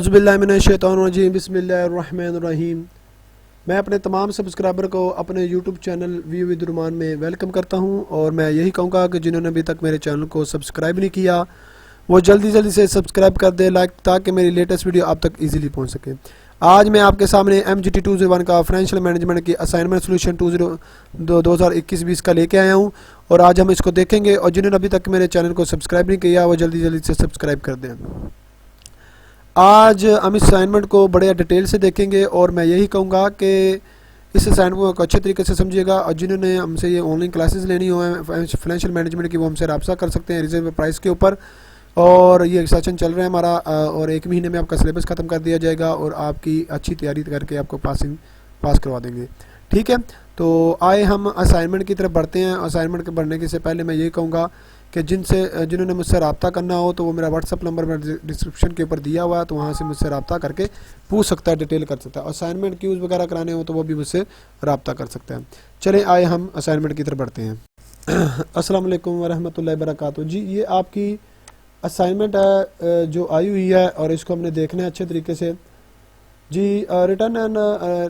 औज़ुबिल्लाहिमिनश्शैतानिर्रजीम बिस्मिल्लाहिर्रहमानिर्रहीम। मैं अपने तमाम सब्सक्राइबर को अपने यूट्यूब चैनल व्यू विद रुमान में वेलकम करता हूं और मैं यही कहूँगा कि जिन्होंने अभी तक मेरे चैनल को सब्सक्राइब नहीं किया वो जल्दी से सब्सक्राइब कर दे लाइक ताकि मेरी लेटेस्ट वीडियो आप तक ईजिली पहुँच सके। आज मैं आपके सामने MGT 201 का फाइनेंशियल मैनेजमेंट की असाइनमेंट सोल्यूशन 2021-20 का लेके आया हूँ और आज हम इसको देखेंगे। और जिन्होंने अभी तक मेरे चैनल को सब्सक्राइब नहीं किया वो जल्दी से सब्सक्राइब कर दें। आज हम इस असाइनमेंट को बड़े डिटेल से देखेंगे और मैं यही कहूँगा कि इस असाइनमेंट को अच्छे तरीके से समझिएगा। और जिन्होंने हमसे ये ऑनलाइन क्लासेस लेनी हो फाइनेंशियल मैनेजमेंट की वो हमसे रब्ता कर सकते हैं रिजर्व प्राइस के ऊपर। और ये सेशन चल रहा है हमारा और 1 महीने में आपका सिलेबस ख़त्म कर दिया जाएगा और आपकी अच्छी तैयारी करके आपको पास करवा देंगे। ठीक है, तो आए हम असाइनमेंट की तरफ बढ़ते हैं। असाइनमेंट के बढ़ने के से पहले मैं ये कहूँगा कि जिन्होंने मुझसे रब्ता करना हो तो वो मेरा व्हाट्सअप नंबर मेरे डिस्क्रिप्शन के ऊपर दिया हुआ है, तो वहाँ से मुझसे रब्ता करके पूछ सकता है, डिटेल कर सकता है। असाइनमेंट क्यूज़ वगैरह कराने हो तो वो भी मुझसे रब्ता कर सकते हैं। चलें आए हम असाइनमेंट की तरफ बढ़ते हैं। अस्सलाम वालेकुम वरहमतुल्लाहि वबरकातुहू। जी ये आपकी असाइनमेंट है जो आई हुई है और इसको हमने देखना है अच्छे तरीके से। जी return and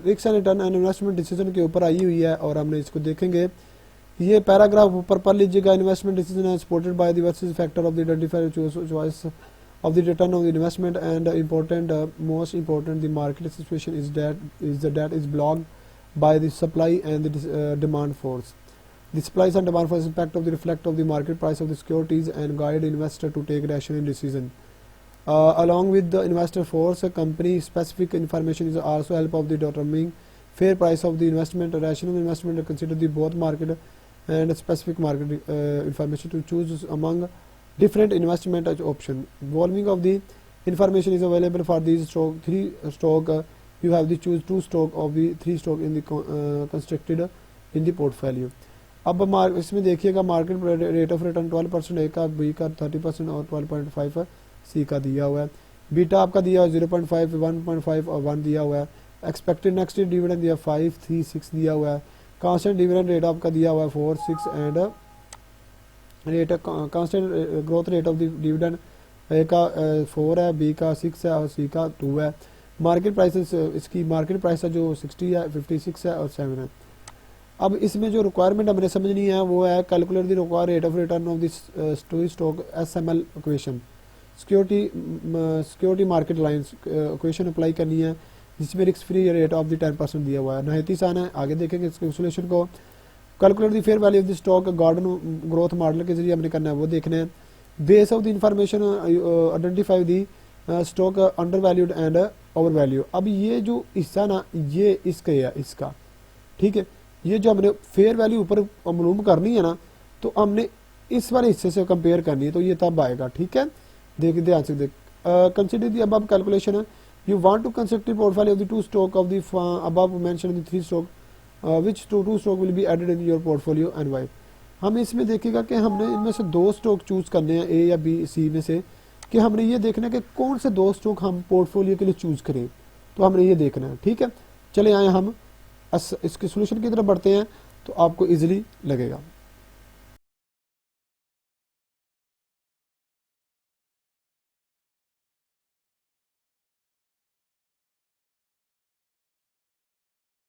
risk and return and investment decision के ऊपर आई हुई है और हमने इसको देखेंगे। ये पैराग्राफ ऊपर पढ़ लीजिएगा। इन्वेस्टमेंट डिसीजन है supported by the versus factor of the identified choice of the return of the investment and most important the market situation is is blocked by the supply and the demand force. The supplies and demand force impact of the reflect of the market price of the securities and guide investor to take rational decision. Along with the investor force, company specific information is also help of the determining fair price of the investment. Rational investment consider the both market and specific market information to choose among different investment option. Volume of the information is available for these three stock. You have to choose 2 stock of the 3 stock in the constructed in the portfolio. अब इसमें देखिएगा market rate of return 12% ए का, B का 30% और 12.5 सी का दिया हुआ है। बीटा आपका दिया हुआ 0.5, 1.5 और 1 दिया हुआ है। एक्सपेक्टेड नेक्स्ट डिविडेंड दिया 5, 3, 6 दिया हुआ है। कांस्टेंट डिविडेंड रेट आपका दिया हुआ है 4, 6 and rate constant growth rate of the dividend ए का 4 है, बी का 6 है और सी का 2 है। मार्केट प्राइस इसकी मार्केट प्राइस है जो 60 है, 56 है और 7 है। अब इसमें जो रिक्वायरमेंट हमने समझनी है वो है calculate the required rate of return of this stock SML equation, security market lines equation apply करनी है जिसमें risk free rate of the 10% दिया हुआ है। नहायत आसान है, आगे देखेंगे इसके सोल्यूशन को। Calculate the fair value of the stock Gordon growth model के जरिए हमने करना है वो देखना है। Base of the information identify the stock under valued and over value. अब ये जो हिस्सा ना ये इसका है, इसका ठीक है, ये जो हमने फेयर वैल्यू ऊपर मालूम करनी है ना तो हमने इस वाले हिस्से से कंपेयर करनी है, तो ये तब आएगा। ठीक है, देख ध्यान से देख। Consider the above calculation. You want to construct portfolio of the 2 stock of the above mention the 3 stock which 2 stock will be added in your portfolio and why. हम इसमें देखिएगा कि हमने इनमें से 2 स्टॉक चूज करने हैं, ए या बी सी में से, कि हमने ये देखना है कि कौन से 2 स्टॉक हम पोर्टफोलियो के लिए चूज करें, तो हमने ये देखना है। ठीक है, चले आए हम इसके सोल्यूशन की तरफ बढ़ते हैं तो आपको इजीली लगेगा।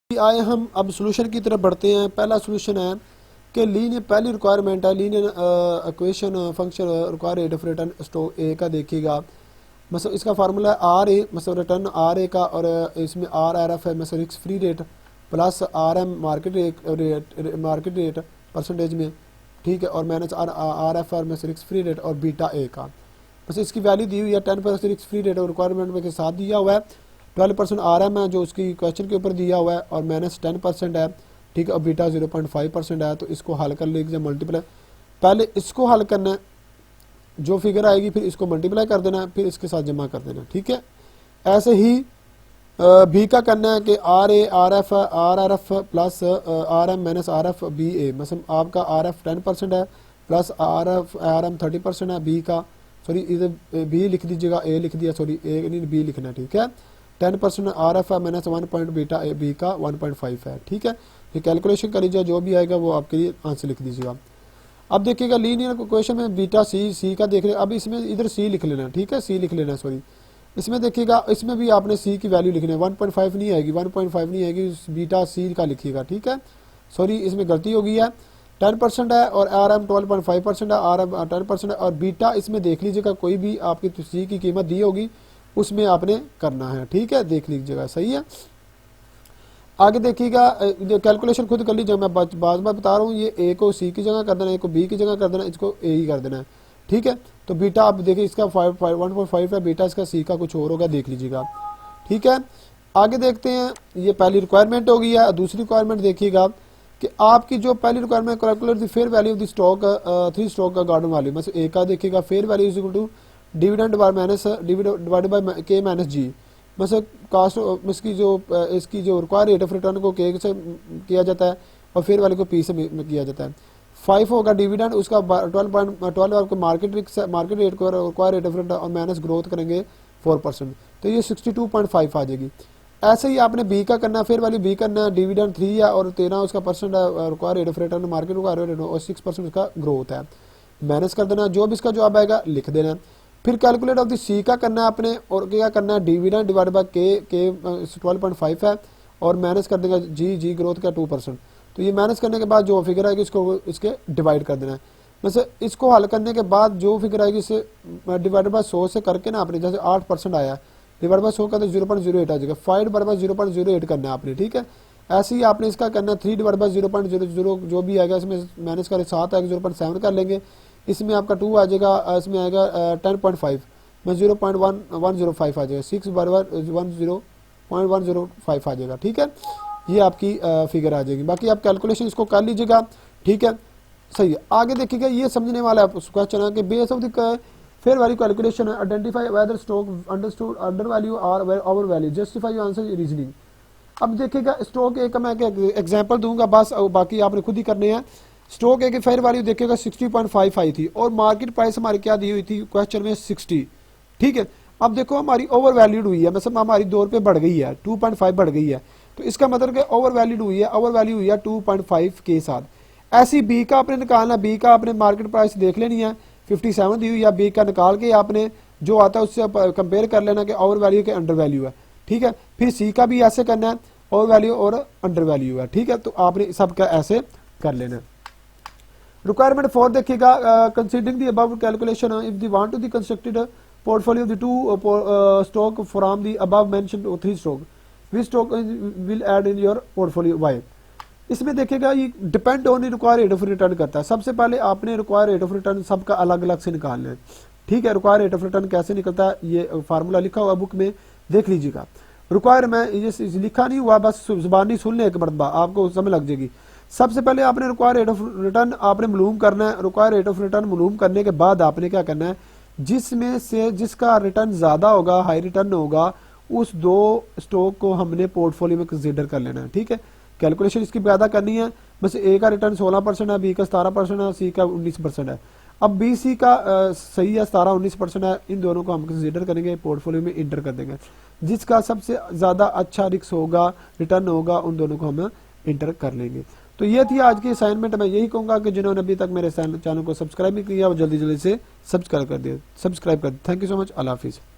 आए हम अब सोल्यूशन की तरफ बढ़ते हैं। पहला सोल्यूशन है कि लीनियर, पहली रिक्वायरमेंट है linear equation function require rate of return stock ए का देखिएगा। मतलब इसका फार्मूला है आर ए, मतलब रिटर्न आर ए का, और इसमें RRF है मतलब risk free rate plus RM market rate percentage में, ठीक है, और माइनस RFR में से रिस्क फ्री रेट और बीटा ए का। बस इसकी वैल्यू दी हुई है 10% रिस्क फ्री रेट और रिक्वायरमेंट में के साथ दिया हुआ है। 12% RM है जो उसकी क्वेश्चन के ऊपर दिया हुआ है और माइनस 10% है, ठीक है, और बीटा 0.5% है। तो इसको हल कर लीजिए मल्टीप्लाई, पहले इसको हल करना है, जो फिगर आएगी फिर इसको मल्टीप्लाई कर देना है, फिर इसके साथ जमा कर देना। ठीक है, ऐसे ही बी का करना है कि RRF plus RM minus RF BA, मतलब आपका RF 10% है प्लस RM 30% है। बी का सॉरी इधर बी लिख दीजिएगा, ए लिख दिया, सॉरी ए नहीं बी लिखना है। ठीक है, 10% RF है minus 1 point beta A, B का 1.5 है। ठीक है, ये कैलकुलेशन कर लीजिए, जो भी आएगा वो आपके लिए आंसर लिख दीजिएगा। अब देखिएगा लीनियर इक्वेशन में बीटा सी का देख रहे, अब इसमें इधर सी लिख लेना। ठीक है, सी लिख लेना, सॉरी इसमें देखिएगा, इसमें भी आपने सी की वैल्यू लिखनी है, 1.5 नहीं आएगी, 1.5 नहीं आएगी, बीटा सी का लिखिएगा, ठीक है। सॉरी, इसमें गलती हो गई है, 10% है और आर एम 12.5% है, आर एम 10% है, और बीटा इसमें देख लीजिएगा कोई भी आपकी सी की कीमत दी होगी उसमें आपने करना है, ठीक है, देख लीजिएगा, सही है। आगे देखिएगा, कैलकुलेशन खुद कर लीजिएगा, मैं बार बार बता रहा हूँ, ये ए को सी की जगह कर देना, ए को बी की जगह कर देना, इसको ए ही कर देना है, ठीक है। तो बीटा आप देखिए इसका 1.5 है, बीटा इसका सी का कुछ और होगा, देख लीजिएगा, ठीक है। आगे देखते हैं, ये पहली रिक्वायरमेंट हो गई है। दूसरी रिक्वायरमेंट देखिएगा कि आपकी जो पहली requirement, calculate the fair value of the stock, 3 stock का गार्डन वैल्यू में से ए का देखिएगा, fair value is equal to dividend by minus divided by K minus G, मतलब कास्ट इसकी जो रिक्वायर रेट ऑफ रिटर्न को के से किया जाता है और फेयर वैल्यू को पी से किया जाता है। 5 होगा डिविडेंड, उसका 12 आपको मार्केट रेट को रिक्वायर रेट ऑफ रिटर्न और माइनस ग्रोथ करेंगे 4%, तो ये 62.5 आ जाएगी। ऐसे ही आपने बी का करना है, फेयर वैल्यू बी करना है, डिविडेंड 3 है और 13 उसका परसेंट है require rate of return, market require rate और 6% उसका ग्रोथ है, माइनस कर देना, जो भी इसका जवाब आएगा लिख देना। फिर कैलकुलेट ऑफ द सी का करना है आपने, और क्या करना है, डिविडेंड डिवाइड बाय के 12.5 है और माइनस कर देगा जी ग्रोथ का 2%, तो ये माइनस करने के बाद जो फिगर आएगी इसको इसके डिवाइड कर देना है। वैसे इसको हल करने के बाद जो फिगर आएगी इसे डिवाइड बाय 100 से करके ना आपने, जैसे 8% आया डिवाइड बाय 100 का तो 0.08 आ जाएगा, 5 डिवाइड बाय 0.08 करना है आपने, ठीक है। ऐसे ही आपने इसका करना है 3 डिवाइड बाय 0.00 जो भी आएगा इसमें माइनस करें 7 आएगा, 0.7 कर लेंगे, इसमें आपका 2 आ जाएगा, इसमें आएगा 10.5 में 0.105 आ जाएगा, 6 बराबर 0.105 आ जाएगा, ठीक है। ये आपकी फिगर आ जाएगी। बाकी आप कैलकुलेशन इसको कर लीजिएगा, ठीक है, सही है। आगे देखिएगा, ये समझने वाला है क्वेश्चन है कि base of the fair value calculation identify whether stock understood under value और over value, justify your answer reasoning. अब देखिएगा, स्टॉक एक मैं एग्जांपल दूंगा बस, बाकी आपने खुद ही करने हैं। स्टॉक ए की फेयर वैल्यू देखिएगा 60.5 आई थी और मार्केट प्राइस हमारी क्या दी हुई थी क्वेश्चन में 60, ठीक है। अब देखो हमारी ओवर वैल्यूड हुई है, मतलब हमारी 2 रुपये बढ़ गई है, 2.5 बढ़ गई है, तो इसका मतलब कि ओवर वैल्यूड हुई है, ओवर वैल्यू हुई है 2.5 के साथ। ऐसी बी का आपने निकालना, बी का आपने मार्केट प्राइस देख लेनी है 57 दी हुई है, बी का निकाल के आपने जो आता है उससे कंपेयर कर लेना कि ओवर वैल्यू के अंडर वैल्यू है, ठीक है। फिर सी का भी ऐसे करना है, ओवर वैल्यू और अंडर वैल्यू है, ठीक है, तो आपने सबका ऐसे कर लेना है। रिक्वायरमेंट 4 देखिएगा, considering the above calculation if the want to the constructed portfolio of the 2 stock from the above mentioned 3 stock, which stock will add in your portfolio, why. इसमें देखिएगा ये depend on require rate of return करता है। सबसे पहले आपने require rate of return सबका अलग अलग से निकालना है, ठीक है। रिक्वायर रेट ऑफ रिटर्न कैसे निकलता है, ये फार्मूला लिखा हुआ बुक में, देख लीजिएगा। रिक्वायर में ये लिखा नहीं हुआ, बस जुबानी सुन ले एक मरतबा, आपको समझ लग जाएगी। सबसे पहले आपने रिक्वायर रेट ऑफ रिटर्न आपने मालूम करना है। रिक्वायर रेट ऑफ रिटर्न मालूम करने के बाद आपने क्या करना है, जिसमें से जिसका रिटर्न ज्यादा होगा, हाई रिटर्न होगा, उस 2 स्टॉक को हमने पोर्टफोलियो में कंसीडर कर लेना है, ठीक है। कैलकुलेशन इसकी पैदा करनी है, बस ए का रिटर्न 16% है, बी का 17% है, सी का 19% है। अब बी सी का सही है, 17-19% है, इन दोनों को हम कंसीडर करेंगे, पोर्टफोलियो में इंटर कर देंगे। जिसका सबसे ज्यादा अच्छा रिस्क होगा, रिटर्न होगा, उन दोनों को हम इंटर कर लेंगे। तो ये थी आज की असाइनमेंट। मैं यही कहूंगा कि जिन्होंने अभी तक मेरे चैनल को सब्सक्राइब नहीं किया वो जल्दी जल्दी से सब्सक्राइब कर दिए। Thank you so much. अल्लाह हाफिज़।